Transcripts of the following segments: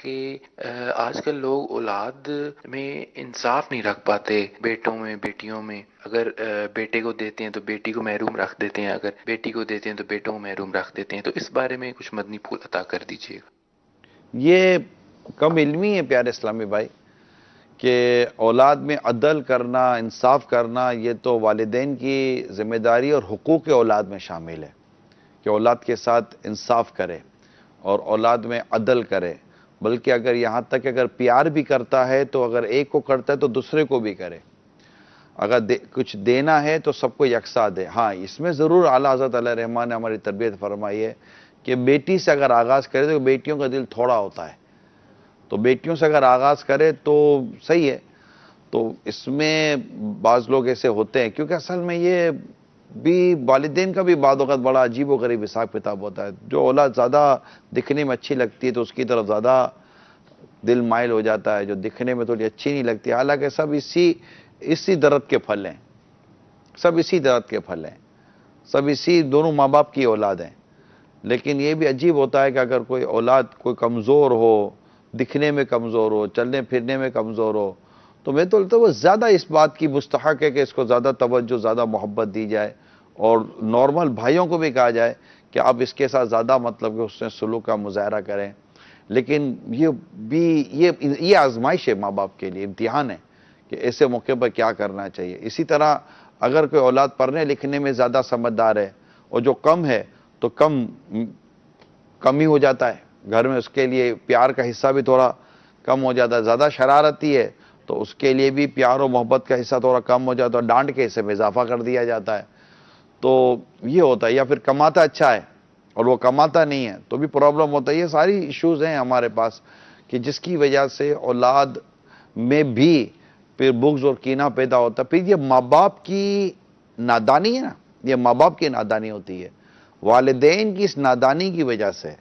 کہ آج کل لوگ اولاد میں انصاف نہیں رکھ پاتے، بیٹوں میں بیٹیوں میں۔ اگر بیٹے کو دیتے ہیں تو بیٹی کو محروم رکھ دیتے ہیں، اگر بیٹی کو دیتے ہیں تو بیٹوں کو محروم رکھ دیتے ہیں۔ تو اس بارے میں کچھ مدنی پھول عطا کر دیجیے گا۔ یہ کم علمی ہے پیارے اسلامی بھائی کہ اولاد میں عدل کرنا، انصاف کرنا، یہ تو والدین کی ذمہ داری اور حقوق اولاد میں شامل ہے کہ اولاد کے ساتھ انصاف کرے اور اولاد میں عدل کرے، بلکہ اگر یہاں تک اگر پیار بھی کرتا ہے تو اگر ایک کو کرتا ہے تو دوسرے کو بھی کرے۔ اگر کچھ دینا ہے تو سب کو یکساں دے۔ ہاں، اس میں ضرور اعلیٰ حضرت علیہ رحمٰن نے ہماری تربیت فرمائی ہے کہ بیٹی سے اگر آغاز کرے تو بیٹیوں کا دل تھوڑا ہوتا ہے، تو بیٹیوں سے اگر آغاز کرے تو صحیح ہے۔ تو اس میں بعض لوگ ایسے ہوتے ہیں، کیونکہ اصل میں یہ بھی والدین کا بھی بعض اوقات بڑا عجیب و غریب حساب کتاب ہوتا ہے۔ جو اولاد زیادہ دکھنے میں اچھی لگتی ہے تو اس کی طرف زیادہ دل مائل ہو جاتا ہے، جو دکھنے میں تھوڑی اچھی نہیں لگتی، حالانکہ سب اسی درخت کے پھل ہیں، سب اسی درخت کے پھل ہیں، سب اسی دونوں ماں باپ کی اولاد ہیں۔ لیکن یہ بھی عجیب ہوتا ہے کہ اگر کوئی اولاد کوئی کمزور ہو، دکھنے میں کمزور ہو، چلنے پھرنے میں کمزور ہو، تو میں تو لگتا ہے وہ زیادہ اس بات کی مستحق ہے کہ اس کو زیادہ توجہ، زیادہ محبت دی جائے، اور نارمل بھائیوں کو بھی کہا جائے کہ آپ اس کے ساتھ زیادہ مطلب کہ اس نے سلوک کا مظاہرہ کریں۔ لیکن یہ آزمائش ہے ماں باپ کے لیے، امتحان ہے کہ ایسے موقع پر کیا کرنا چاہیے۔ اسی طرح اگر کوئی اولاد پڑھنے لکھنے میں زیادہ سمجھدار ہے اور جو کم ہے تو کم ہی ہو جاتا ہے، گھر میں اس کے لیے پیار کا حصہ بھی تھوڑا کم ہو جاتا ہے، زیادہ شرارتی ہے تو اس کے لیے بھی پیار و محبت کا حصہ تھوڑا کم ہو جاتا ہے، ڈانٹ کے حصے میں اضافہ کر دیا جاتا ہے۔ تو یہ ہوتا ہے، یا پھر کماتا اچھا ہے اور وہ کماتا نہیں ہے تو بھی پرابلم ہوتا ہے۔ یہ ساری ایشوز ہیں ہمارے پاس کہ جس کی وجہ سے اولاد میں بھی پھر بغض اور کینہ پیدا ہوتا ہے۔ پھر یہ ماں باپ کی نادانی ہے نا، یہ ماں باپ کی نادانی ہوتی ہے۔ والدین کی اس نادانی کی وجہ سے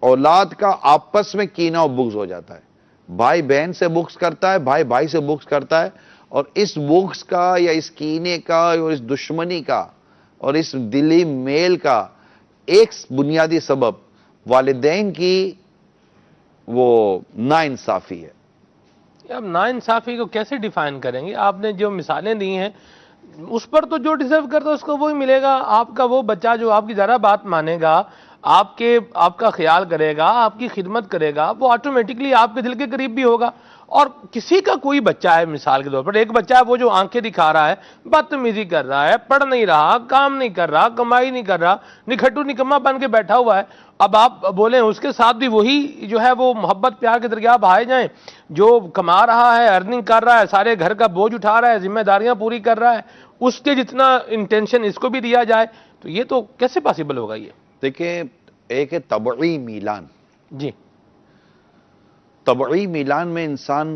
اولاد کا آپس میں کینہ و بغض ہو جاتا ہے، بھائی بہن سے بغض کرتا ہے، بھائی بھائی سے بغض کرتا ہے، اور اس بغض کا یا اس کینے کا اور اس دشمنی کا اور اس دلی میل کا ایک بنیادی سبب والدین کی وہ ناانصافی ہے۔ اب ناانصافی کو کیسے ڈیفائن کریں گے؟ آپ نے جو مثالیں دی ہیں اس پر تو جو ڈیزرو کرتا ہے اس کو وہی ملے گا۔ آپ کا وہ بچہ جو آپ کی ذرا بات مانے گا، آپ کا خیال کرے گا، آپ کی خدمت کرے گا، وہ آٹومیٹکلی آپ کے دل کے قریب بھی ہوگا۔ اور کسی کا کوئی بچہ ہے، مثال کے طور پر ایک بچہ ہے وہ جو آنکھیں دکھا رہا ہے، بدتمیزی کر رہا ہے، پڑھ نہیں رہا، کام نہیں کر رہا، کمائی نہیں کر رہا، نکھٹو نکما بن کے بیٹھا ہوا ہے، اب آپ بولیں اس کے ساتھ بھی وہی جو ہے وہ محبت پیار کے دریا بہائے جائیں، جو کما رہا ہے، ارننگ کر رہا ہے، سارے گھر کا بوجھ اٹھا رہا ہے، ذمہ داریاں پوری کر رہا ہے، اس کے جتنا انٹینشن اس کو بھی دیا جائے تو یہ تو کیسے پاسبل ہوگا؟ یہ دیکھیں، ایک ہے طبعی میلان۔ جی طبعی میلان میں انسان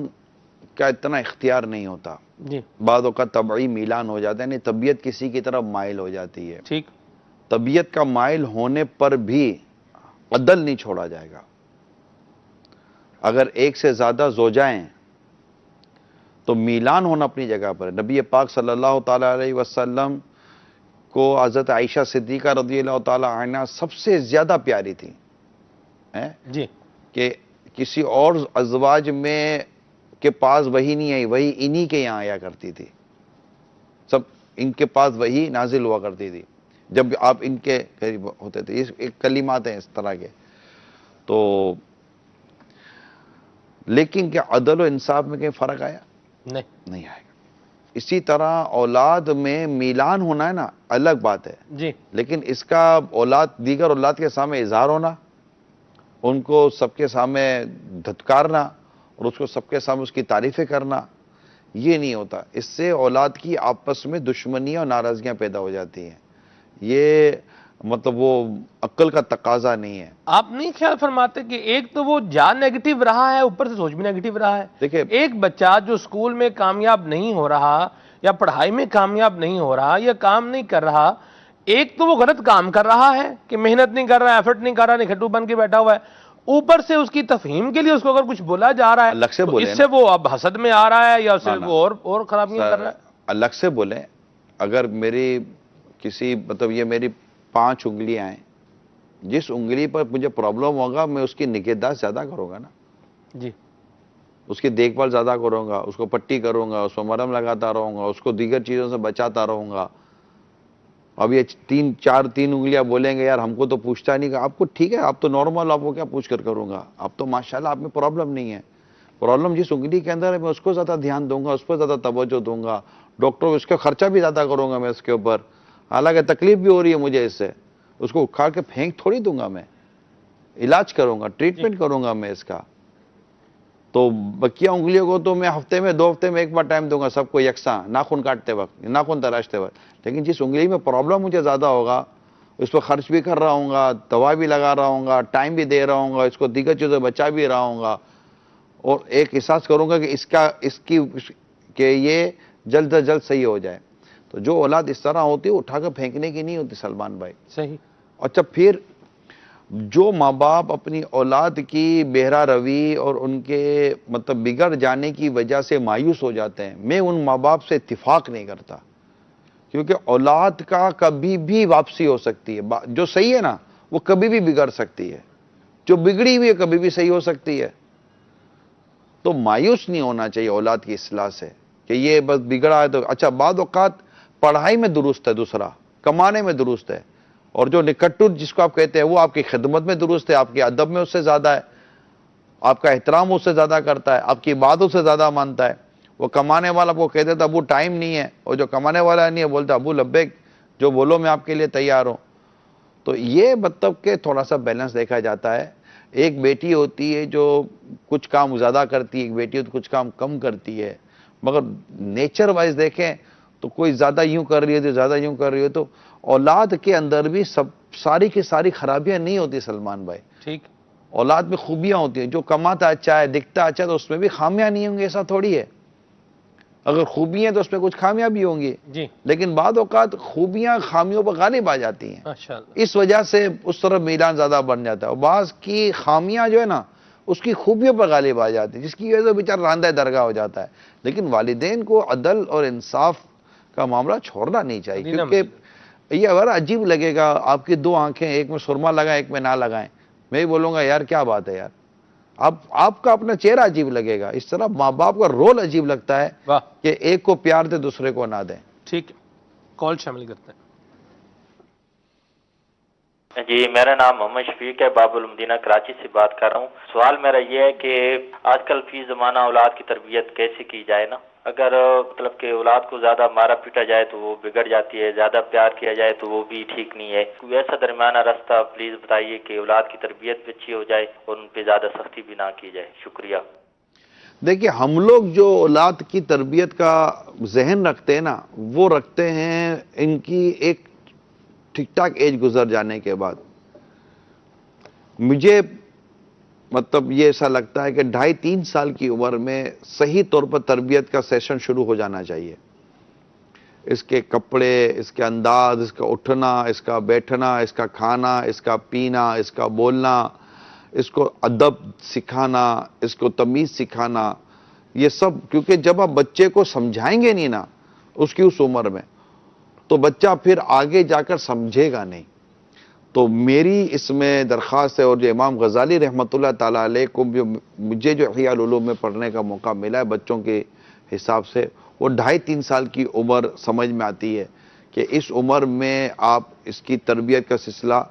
کا اتنا اختیار نہیں ہوتا، جی بعض اوقات طبعی میلان ہو جاتا ہے، یعنی طبیعت کسی کی طرف مائل ہو جاتی ہے۔ ٹھیک طبیعت کا مائل ہونے پر بھی عدل نہیں چھوڑا جائے گا۔ اگر ایک سے زیادہ زوجائیں تو میلان ہونا اپنی جگہ پر ہے۔ نبی پاک صلی اللہ تعالی علیہ وسلم کو حضرت عائشہ صدیقہ رضی اللہ تعالی عنہ سب سے زیادہ پیاری تھی، جی کہ کسی اور ازواج میں کے پاس وہی نہیں آئی، وہی انہی کے یہاں آیا کرتی تھی، سب ان کے پاس وہی نازل ہوا کرتی تھی جب آپ ان کے قریب ہوتے تھے۔ ایک کلمات ہیں اس طرح کے۔ تو لیکن کیا عدل و انصاف میں کہیں فرق آیا؟ نہیں نہیں آئے گا۔ اسی طرح اولاد میں میلان ہونا ہے نا، الگ بات ہے، جی لیکن اس کا دیگر اولاد کے سامنے اظہار ہونا، ان کو سب کے سامنے دھتکارنا اور اس کو سب کے سامنے اس کی تعریفیں کرنا، یہ نہیں ہوتا۔ اس سے اولاد کی آپس میں دشمنیاں اور ناراضگیاں پیدا ہو جاتی ہیں۔ یہ مطلب وہ عقل کا تقاضا نہیں ہے۔ آپ نہیں خیال فرماتے کہ ایک تو وہ جان نیگیٹو رہا ہے، اوپر سے سوچ بھی نیگیٹو رہا ہے؟ دیکھیں، ایک بچہ جو سکول میں کامیاب نہیں ہو رہا یا پڑھائی میں کامیاب نہیں ہو رہا یا کام نہیں کر رہا، ایک تو وہ غلط کام کر رہا ہے کہ محنت نہیں کر رہا، ایفرٹ نہیں کر رہا، نکھٹو بن کے بیٹھا ہوا ہے، اوپر سے اس کی تفہیم کے لیے اس کو اگر کچھ بولا جا رہا ہے الگ سے تو بولے اس سے وہ اب حسد میں آ رہا ہے یا اسے نا، وہ اور خرابیاں کر رہا ہے۔ الگ سے بولیں، اگر میری یہ میری 5 انگلیاں ہیں، جس انگلی پر مجھے پرابلم ہوگا میں اس کی نگہداشت زیادہ کروں گا نا۔ جی اس کی دیکھ بھال زیادہ کروں گا, اس کو پٹی کروں گا, اس کو مرہم لگاتا رہوں گا, اس کو دیگر چیزوں سے بچاتا رہوں گا. اب یہ تین انگلیاں بولیں گے یار ہم کو تو پوچھتا نہیں, آپ کو ٹھیک ہے, آپ تو نارمل, آپ کو کیا پوچھ کر کروں گا, آپ تو ماشاءاللہ آپ میں پرابلم نہیں ہے. پرابلم جس انگلی کے اندر ہے میں اس کو زیادہ دھیان دوں گا, اس پر زیادہ توجہ دوں گا, ڈاکٹر اس کا خرچہ بھی زیادہ کروں گا میں اس کے اوپر, حالانکہ تکلیف بھی ہو رہی ہے مجھے اس سے, اس کو اکھاڑ کے پھینک تھوڑی دوں گا میں, علاج کروں گا, ٹریٹمنٹ کروں گا میں اس کا. تو بکیا انگلیوں کو تو میں ہفتے میں 2 ہفتے میں ایک بار ٹائم دوں گا سب کو یکساں, ناخن کاٹتے وقت, ناخن تراشتے وقت. لیکن جس انگلی میں پرابلم مجھے زیادہ ہوگا اس پر خرچ بھی کر رہا ہوں گا, دوا بھی لگا رہا ہوں گا, ٹائم بھی دے رہا ہوں گا, اس کو دیگر چیزیں بچا بھی رہا ہوں گا, اور ایک احساس کروں گا کہ یہ جلد از جلد صحیح ہو جائے. تو جو اولاد اس طرح ہوتی ہے اٹھا کر پھینکنے کی نہیں ہوتی سلمان بھائی. صحیح. اچھا, پھر جو ماں باپ اپنی اولاد کی بہرہ روی اور ان کے مطلب بگڑ جانے کی وجہ سے مایوس ہو جاتے ہیں, میں ان ماں باپ سے اتفاق نہیں کرتا, کیونکہ اولاد کا کبھی بھی واپسی ہو سکتی ہے. جو صحیح ہے نا وہ کبھی بھی بگڑ سکتی ہے, جو بگڑی ہوئی ہے کبھی بھی صحیح ہو سکتی ہے. تو مایوس نہیں ہونا چاہیے اولاد کی اصلاح سے کہ یہ بس بگڑا ہے تو اچھا. بعض اوقات پڑھائی میں درست ہے, دوسرا کمانے میں درست ہے, اور جو نکٹر جس کو آپ کہتے ہیں وہ آپ کی خدمت میں درست ہے, آپ کے ادب میں اس سے زیادہ ہے, آپ کا احترام اس سے زیادہ کرتا ہے, آپ کی بات اس سے زیادہ مانتا ہے. وہ کمانے والا کو کہتے تھا ابو ٹائم نہیں ہے, اور جو کمانے والا نہیں ہے بولتا ابو لبیک جو بولو میں آپ کے لیے تیار ہوں. تو یہ مطلب کہ تھوڑا سا بیلنس دیکھا جاتا ہے. ایک بیٹی ہوتی ہے جو کچھ کام زیادہ کرتی ہے, ایک بیٹی ہوتی ہے کچھ کام کم کرتی ہے, مگر نیچر وائز دیکھیں تو کوئی زیادہ یوں کر رہی ہے تو زیادہ یوں کر رہی ہے. تو اولاد کے اندر بھی ساری کی ساری خرابیاں نہیں ہوتی سلمان بھائی. ٹھیک. اولاد میں خوبیاں ہوتی ہیں, جو کماتا اچھا ہے, دکھتا اچھا ہے, تو اس میں بھی خامیاں نہیں ہوں گی, ایسا تھوڑی ہے. اگر خوبیاں ہیں تو اس میں کچھ خامیاں بھی ہوں گی, جی لیکن بعض اوقات خوبیاں خامیوں پر غالب آ جاتی ہیں. ماشاءاللہ. اس وجہ سے اس طرف میلان زیادہ بن جاتا ہے, اور بعض کی خامیاں جو ہے نا اس کی خوبیوں پر غالب آ جاتی ہیں, جس کی وجہ سے بیچارہ راندہ درگاہ ہو جاتا ہے. لیکن والدین کو عدل اور انصاف کا معاملہ چھوڑنا نہیں چاہیے, مدینہ کیونکہ مسجد. یہ اگر عجیب لگے گا, آپ کی 2 آنکھیں, ایک میں سرما لگائیں ایک میں نہ لگائیں, میں ہی بولوں گا یار کیا بات ہے یار, آپ کا اپنا چہرہ عجیب لگے گا. اس طرح ماں باپ کا رول عجیب لگتا ہے واہ. کہ ایک کو پیار دے دوسرے کو نہ دیں. ٹھیک ہے, کال شامل کرتے ہیں. جی میرا نام محمد شفیق ہے, باب المدینہ کراچی سے بات کر رہا ہوں. سوال میرا یہ ہے کہ آج کل فی زمانہ اولاد کی تربیت کیسے کی جائے نا؟ اگر مطلب کہ اولاد کو زیادہ مارا پیٹا جائے تو وہ بگڑ جاتی ہے, زیادہ پیار کیا جائے تو وہ بھی ٹھیک نہیں ہے. کوئی ایسا درمیانہ راستہ پلیز بتائیے کہ اولاد کی تربیت بھی اچھی ہو جائے اور ان پہ زیادہ سختی بھی نہ کی جائے. شکریہ. دیکھیے, ہم لوگ جو اولاد کی تربیت کا ذہن رکھتے ہیں نا وہ رکھتے ہیں ان کی ایک ٹھیک ٹھاک ایج گزر جانے کے بعد. مجھے مطلب یہ ایسا لگتا ہے کہ 2.5-3 سال کی عمر میں صحیح طور پر تربیت کا سیشن شروع ہو جانا چاہیے. اس کے کپڑے, اس کے انداز, اس کا اٹھنا, اس کا بیٹھنا, اس کا کھانا, اس کا پینا, اس کا بولنا, اس کو ادب سکھانا, اس کو تمیز سکھانا, یہ سب. کیونکہ جب آپ بچے کو سمجھائیں گے نہیں نا اس کی اس عمر میں, تو بچہ پھر آگے جا کر سمجھے گا نہیں. تو میری اس میں درخواست ہے, اور جو امام غزالی رحمۃ اللہ تعالیٰ علیہ کو مجھے جو احیاء العلوم میں پڑھنے کا موقع ملا ہے بچوں کے حساب سے, وہ 2.5-3 سال کی عمر سمجھ میں آتی ہے کہ اس عمر میں آپ اس کی تربیت کا سلسلہ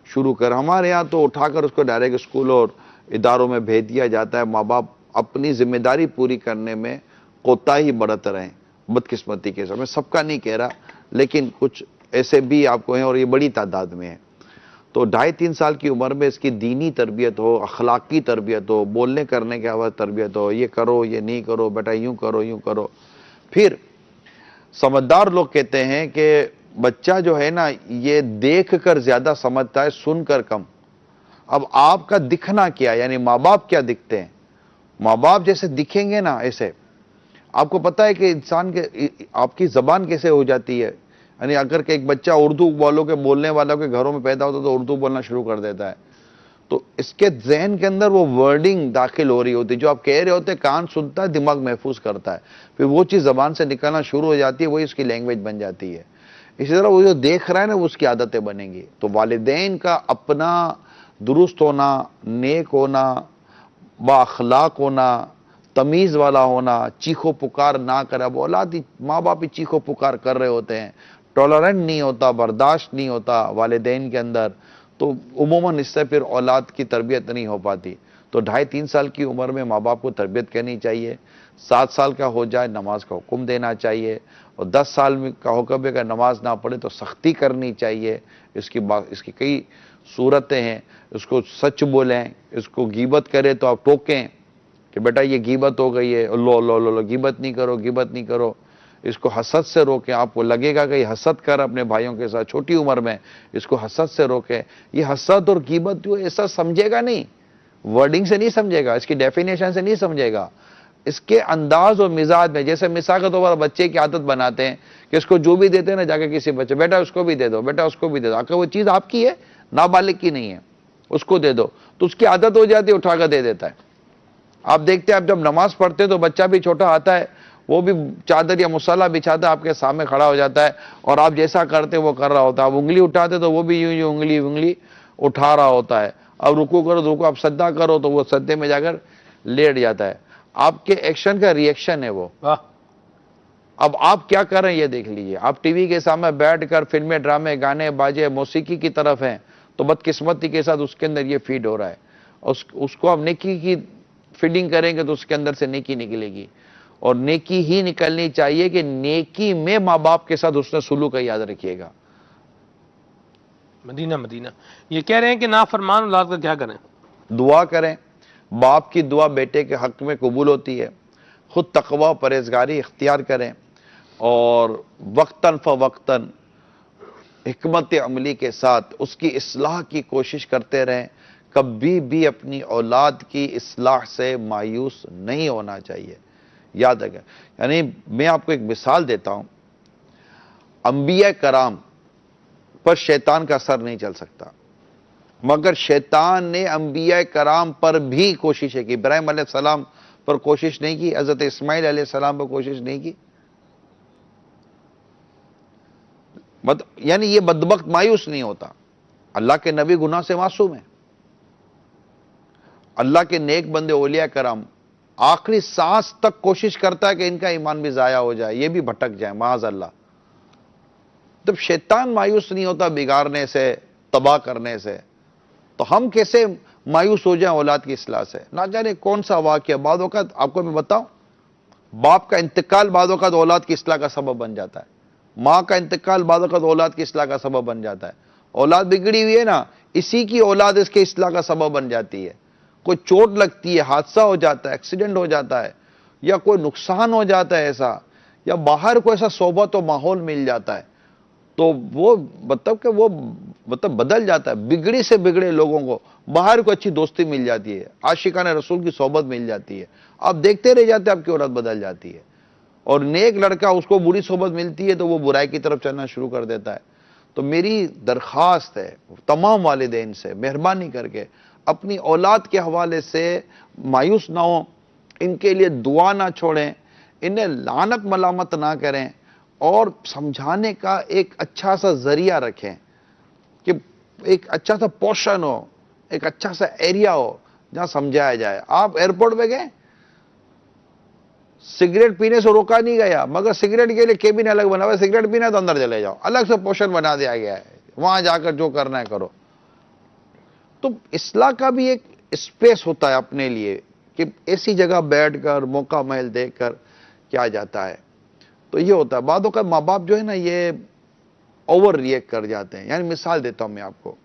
شروع کر. ہمارے ہاں تو اٹھا کر اس کو ڈائریکٹ اسکول اور اداروں میں بھیج دیا جاتا ہے. ماں باپ اپنی ذمہ داری پوری کرنے میں کوتاہی برت رہے ہیں بدقسمتی کے ساتھ. میں سب کا نہیں کہہ رہا, لیکن کچھ ایسے بھی آپ کو ہیں, اور یہ بڑی تعداد میں ہیں. تو 2.5-3 سال کی عمر میں اس کی دینی تربیت ہو, اخلاقی تربیت ہو, بولنے کرنے کے آواز تربیت ہو, یہ کرو یہ نہیں کرو بیٹا, یوں کرو یوں کرو. پھر سمجھدار لوگ کہتے ہیں کہ بچہ جو ہے نا یہ دیکھ کر زیادہ سمجھتا ہے, سن کر کم. اب آپ کا دکھنا کیا, یعنی ماں باپ کیا دکھتے ہیں, ماں باپ جیسے دکھیں گے نا ایسے. آپ کو پتا ہے کہ انسان کے آپ کی زبان کیسے ہو جاتی ہے, یعنی اگر کہ ایک بچہ اردو والوں کے بولنے والوں کے گھروں میں پیدا ہوتا تو اردو بولنا شروع کر دیتا ہے, تو اس کے ذہن کے اندر وہ ورڈنگ داخل ہو رہی ہوتی ہے, جو آپ کہہ رہے ہوتے کان سنتا ہے, دماغ محفوظ کرتا ہے, پھر وہ چیز زبان سے نکلنا شروع ہو جاتی ہے, وہی اس کی لینگویج بن جاتی ہے. اسی طرح وہ جو دیکھ رہا ہے نا وہ اس کی عادتیں بنیں گی. تو والدین کا اپنا درست ہونا, نیک ہونا, با اخلاق ہونا، تمیز والا ہونا، چیخو پکار نہ کرے. اب اولاد ماں باپ ہی چیخو پکار کر رہے ہوتے ہیں، ٹالرنٹ نہیں ہوتا، برداشت نہیں ہوتا والدین کے اندر، تو عموماً اس سے پھر اولاد کی تربیت نہیں ہو پاتی. تو 2.5-3 سال کی عمر میں ماں باپ کو تربیت کرنی چاہیے. 7 سال کا ہو جائے نماز کا حکم دینا چاہیے، اور 10 سال کا حکم ہے کہ نماز نہ پڑھے تو سختی کرنی چاہیے. اس کی کئی صورتیں ہیں. اس کو سچ بولیں، اس کو غیبت کرے تو آپ ٹوکیں کہ بیٹا یہ غیبت ہو گئی ہے، لو غیبت نہیں کرو، غیبت نہیں کرو. اس کو حسد سے روکیں. آپ کو لگے گا کہ یہ حسد کر اپنے بھائیوں کے ساتھ چھوٹی عمر میں، اس کو حسد سے روکیں. یہ حسد اور غیبت جو ایسا سمجھے گا نہیں، ورڈنگ سے نہیں سمجھے گا، اس کی ڈیفینیشن سے نہیں سمجھے گا، اس کے انداز اور مزاج میں. جیسے مثال کے طور پر بچے کی عادت بناتے ہیں کہ اس کو جو بھی دیتے ہیں نا، جا کے کسی بچے، بیٹا اس کو بھی دے دو، بیٹا اس کو بھی دے دو. اگر وہ چیز آپ کی ہے، نابالغ کی نہیں ہے، اس کو دے دو، تو اس کی عادت ہو جاتی ہے، اٹھا کر دے دیتا ہے. آپ دیکھتے ہیں آپ جب نماز پڑھتے ہیں تو بچہ بھی چھوٹا آتا ہے، وہ بھی چادر یا مصالہ بچھاتا ہے، آپ کے سامنے کھڑا ہو جاتا ہے، اور آپ جیسا کرتے وہ کر رہا ہوتا ہے. آپ انگلی اٹھاتے تو وہ بھی یوں انگلی اٹھا رہا ہوتا ہے. اب رکوع کرو تو رکوع، آپ سجدہ کرو تو وہ سجدے میں جا کر لیٹ جاتا ہے. آپ کے ایکشن کا ریئیکشن ہے وہ. واہ. اب آپ کیا کر رہے ہیں یہ دیکھ لیجئے. آپ ٹی وی کے سامنے بیٹھ کر فلمیں، ڈرامے، گانے، باجے، موسیقی کی طرف ہیں، تو بدقسمتی کے ساتھ اس کے اندر یہ فیڈ ہو رہا ہے. اس کو آپ نیکی کی فیڈنگ کریں گے تو اس کے اندر سے نیکی نکلے گی، اور نیکی ہی نکلنی چاہیے کہ نیکی میں ماں باپ کے ساتھ اس نے سلوک کا یاد رکھیے گا. مدینہ یہ کہہ رہے ہیں کہ نافرمان اولاد کا کیا کریں؟ دعا کریں. باپ کی دعا بیٹے کے حق میں قبول ہوتی ہے. خود تقوی و پرہیزگاری اختیار کریں، اور وقتاً فوقتاً حکمت عملی کے ساتھ اس کی اصلاح کی کوشش کرتے رہیں. کبھی بھی اپنی اولاد کی اصلاح سے مایوس نہیں ہونا چاہیے. یاد رکھیں، یعنی میں آپ کو ایک مثال دیتا ہوں. انبیاء کرام پر شیطان کا اثر نہیں چل سکتا، مگر شیطان نے انبیاء کرام پر بھی کوشش کی. ابراہیم علیہ السلام پر کوشش نہیں کی، حضرت اسماعیل علیہ السلام پر کوشش نہیں کی. یعنی یہ بدبخت مایوس نہیں ہوتا. اللہ کے نبی گناہ سے معصوم ہیں. اللہ کے نیک بندے اولیاء کرام آخری سانس تک کوشش کرتا ہے کہ ان کا ایمان بھی ضائع ہو جائے، یہ بھی بھٹک جائے، معاذ اللہ. جب شیطان مایوس نہیں ہوتا بگاڑنے سے، تباہ کرنے سے، تو ہم کیسے مایوس ہو جائیں اولاد کی اصلاح سے؟ نہ جانے کون سا واقعہ. بعض اوقات آپ کو میں بتاؤں، باپ کا انتقال بعض اوقات اولاد کی اصلاح کا سبب بن جاتا ہے. ماں کا انتقال بعض اوقات اولاد کی اصلاح کا سبب بن جاتا ہے. اولاد بگڑی ہوئی ہے نا، اسی کی اولاد اس کے اصلاح کا سبب بن جاتی ہے. کوئی چوٹ لگتی ہے، حادثہ ہو جاتا ہے، ایکسیڈنٹ ہو جاتا ہے، یا کوئی نقصان ہو جاتا ہے ایسا، یا باہر کوئی ایسا صحبت و ماحول مل جاتا ہے، تو وہ بدل جاتا ہے. بگڑی سے بگڑے لوگوں کو باہر کو اچھی دوستی مل جاتی ہے، عاشقان رسول کی صحبت مل جاتی ہے، آپ دیکھتے رہ جاتے ہیں، آپ کی اولاد بدل جاتی ہے. اور نیک لڑکا، اس کو بری صحبت ملتی ہے تو وہ برائی کی طرف چلنا شروع کر دیتا ہے. تو میری درخواست ہے تمام والدین سے، مہربانی کر کے اپنی اولاد کے حوالے سے مایوس نہ ہوں، ان کے لیے دعا نہ چھوڑیں، انہیں لعنت ملامت نہ کریں، اور سمجھانے کا ایک اچھا سا ذریعہ رکھیں، کہ ایک اچھا سا پورشن ہو، ایک اچھا سا ایریا ہو جہاں سمجھایا جائے. آپ ایئرپورٹ پہ گئے، سگریٹ پینے سے روکا نہیں گیا، مگر سگریٹ کے لیے کیبن الگ بنا ہوا ہے. سگریٹ پینا تو اندر چلے جاؤ، الگ سے پورشن بنا دیا گیا ہے، وہاں جا کر جو کرنا ہے کرو. تو اصلاح کا بھی ایک اسپیس ہوتا ہے اپنے لیے، کہ ایسی جگہ بیٹھ کر موقع محل دیکھ کر کیا جاتا ہے. تو یہ ہوتا ہے. بعض اوقات ماں باپ جو ہے نا، یہ اوور ریئیکٹ کر جاتے ہیں. یعنی مثال دیتا ہوں میں آپ کو،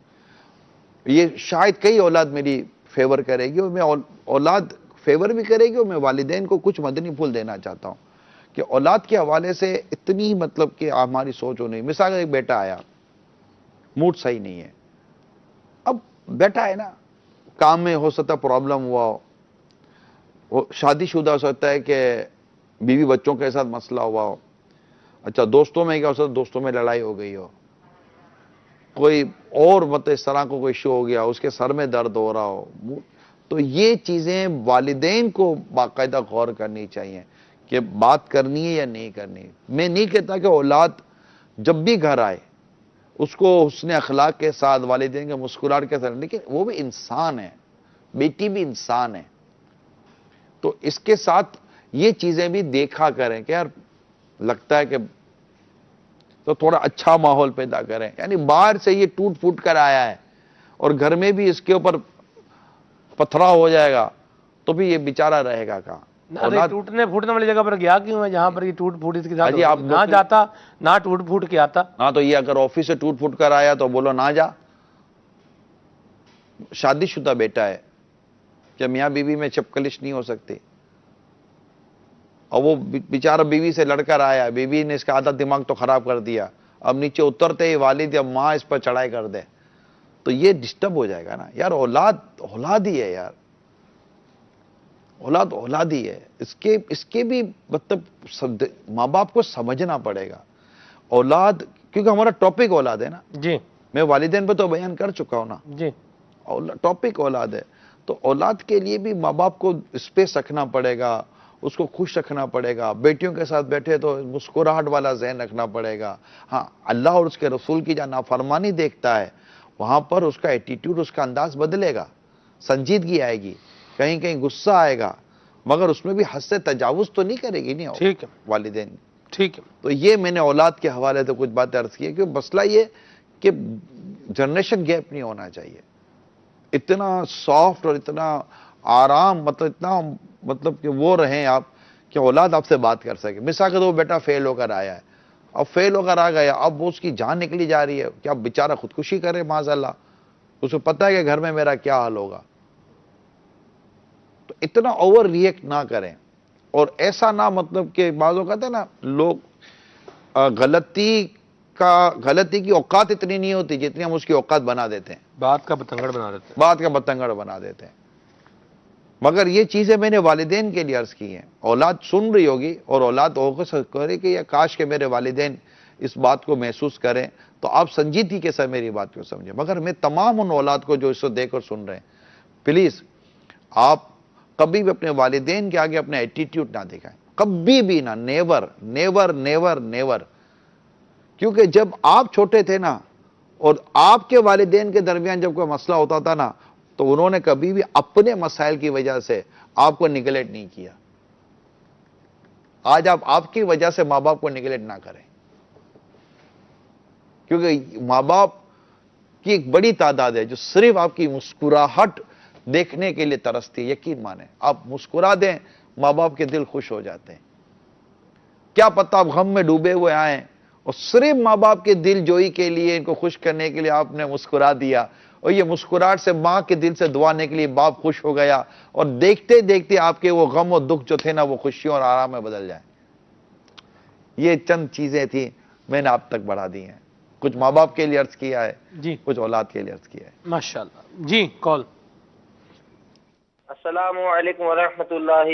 یہ شاید کئی اولاد میری فیور کرے گی، اور میں اولاد فیور بھی کرے گی، اور میں والدین کو کچھ مدنی پھول دینا چاہتا ہوں کہ اولاد کے حوالے سے اتنی مطلب کہ ہماری سوچ ہو نہیں. مثال ایک بیٹا آیا، موڈ صحیح نہیں ہے. اب بیٹا ہے نا، کام میں ہو سکتا پرابلم ہوا ہو، وہ شادی شدہ ہو سکتا ہے کہ بیوی بچوں کے ساتھ مسئلہ ہوا ہو. اچھا دوستوں میں کیا ہو سکتا ہے، دوستوں میں لڑائی ہو گئی ہو، کوئی اور مطلب اس طرح کو کوئی ایشو ہو گیا، اس کے سر میں درد ہو رہا ہو. تو یہ چیزیں والدین کو باقاعدہ غور کرنی چاہیے کہ بات کرنی ہے یا نہیں کرنی. میں نہیں کہتا کہ اولاد جب بھی گھر آئے اس کو حسن اخلاق کے ساتھ، والدین کے مسکراہٹ کے ساتھ، لیکن وہ بھی انسان ہے، بیٹی بھی انسان ہے. تو اس کے ساتھ یہ چیزیں بھی دیکھا کریں کہ یار لگتا ہے کہ تو تھوڑا اچھا ماحول پیدا کریں. یعنی باہر سے یہ ٹوٹ پھوٹ کر آیا ہے اور گھر میں بھی اس کے اوپر پتھرا ہو جائے گا تو بھی یہ بیچارہ رہے گا کہاں. ٹوٹنے پھوٹنے والی جگہ پر گیا کیوں ہے جہاں پر یہ ٹوٹ پھوٹ اس کے ساتھ آپ نہ جاتا نہ ٹوٹ پھوٹ کے آتا. ہاں تو یہ اگر آفس سے ٹوٹ پھوٹ کر آیا تو بولو نہ جا. شادی شدہ بیٹا ہے کہ میاں بیوی میں چپکلش نہیں ہو سکتی, اور وہ بیچارہ بیوی سے لڑ کر آیا, بیوی نے اس کا آدھا دماغ تو خراب کر دیا, اب نیچے اترتے ہی والد یا ماں اس پر چڑھائی کر دے تو یہ ڈسٹرب ہو جائے گا نا یار. اولاد ہی ہے یار, اولاد ہی ہے. اس کے بھی مطلب ماں باپ کو سمجھنا پڑے گا. اولاد, کیونکہ ہمارا ٹاپک اولاد ہے نا. جی میں والدین پہ تو بیان کر چکا ہوں نا. جی ٹاپک اولاد ہے, تو اولاد کے لیے بھی ماں باپ کو اسپیس رکھنا پڑے گا, اس کو خوش رکھنا پڑے گا. بیٹیوں کے ساتھ بیٹھے تو مسکراہٹ والا ذہن رکھنا پڑے گا. ہاں, اللہ اور اس کے رسول کی جہاں نافرمانی دیکھتا ہے وہاں پر اس کا ایٹیٹیوڈ, اس کا انداز بدلے گا, سنجیدگی آئے گی, کہیں کہیں غصہ آئے گا, مگر اس میں بھی حد سے تجاوز تو نہیں کرے گی نہیں. ٹھیک ہے والدین, ٹھیک ہے. تو یہ میں نے اولاد کے حوالے سے کچھ باتیں عرض کی کہ مسئلہ یہ کہ جنریشن گیپ نہیں ہونا چاہیے. اتنا سافٹ اور اتنا آرام, مطلب کہ وہ رہیں آپ کہ اولاد آپ سے بات کر سکے. مثال کے تو وہ بیٹا فیل ہو کر آیا ہے, اب فیل ہو کر آ گیا, اب وہ اس کی جان نکلی جا رہی ہے, کیا بیچارہ خودکشی کرے معاذ اللہ, اس کو پتہ ہے کہ گھر میں میرا کیا حال ہوگا. تو اتنا اوور ریئیکٹ نہ کریں, اور ایسا نہ مطلب کہ بعضوں کہتے ہیں نا لوگ غلطی کی اوقات اتنی نہیں ہوتی جتنی ہم اس کی اوقات بنا دیتے ہیں, بات کا بتنگڑ بنا دیتے ہیں. بات کا بتنگڑ بنا دیتے ہیں. مگر یہ چیزیں میں نے والدین کے لیے عرض کی ہیں. اولاد سن رہی ہوگی اور اولاد کرے کہ یا کاش کہ میرے والدین اس بات کو محسوس کریں, تو آپ سنجیدگی کے ساتھ میری بات کو سمجھیں. مگر میں تمام ان اولاد کو جو اس کو دیکھ کر سن رہے ہیں, پلیز آپ کبھی بھی اپنے والدین کے آگے اپنا ایٹیٹیوڈ نہ دکھائیں, کبھی بھی نہ. Never never never never. کیونکہ جب آپ چھوٹے تھے نا اور آپ کے والدین کے درمیان جب کوئی مسئلہ ہوتا تھا نا, تو انہوں نے کبھی بھی اپنے مسائل کی وجہ سے آپ کو نگلیکٹ نہیں کیا. آج آپ کی وجہ سے ماں باپ کو نگلیکٹ نہ کریں, کیونکہ ماں باپ کی ایک بڑی تعداد ہے جو صرف آپ کی مسکراہٹ دیکھنے کے لیے ترستی ہے. یقین مانیں, آپ مسکرا دیں, ماں باپ کے دل خوش ہو جاتے ہیں. کیا پتہ آپ غم میں ڈوبے ہوئے آئیں اور صرف ماں باپ کے دل جوئی کے لیے, ان کو خوش کرنے کے لیے آپ نے مسکرا دیا, اور یہ مسکراہٹ سے ماں کے دل سے دعانے کے لیے باپ خوش ہو گیا, اور دیکھتے دیکھتے آپ کے وہ غم اور دکھ جو تھے نا وہ خوشیوں اور آرام میں بدل جائیں. یہ چند چیزیں تھیں میں نے آپ تک بڑھا دی ہیں. کچھ ماں باپ کے لیے عرض کیا ہے, جی کچھ اولاد کے لیے عرض کیا ہے. ماشاءاللہ. جی کال. السلام علیکم ورحمۃ اللہ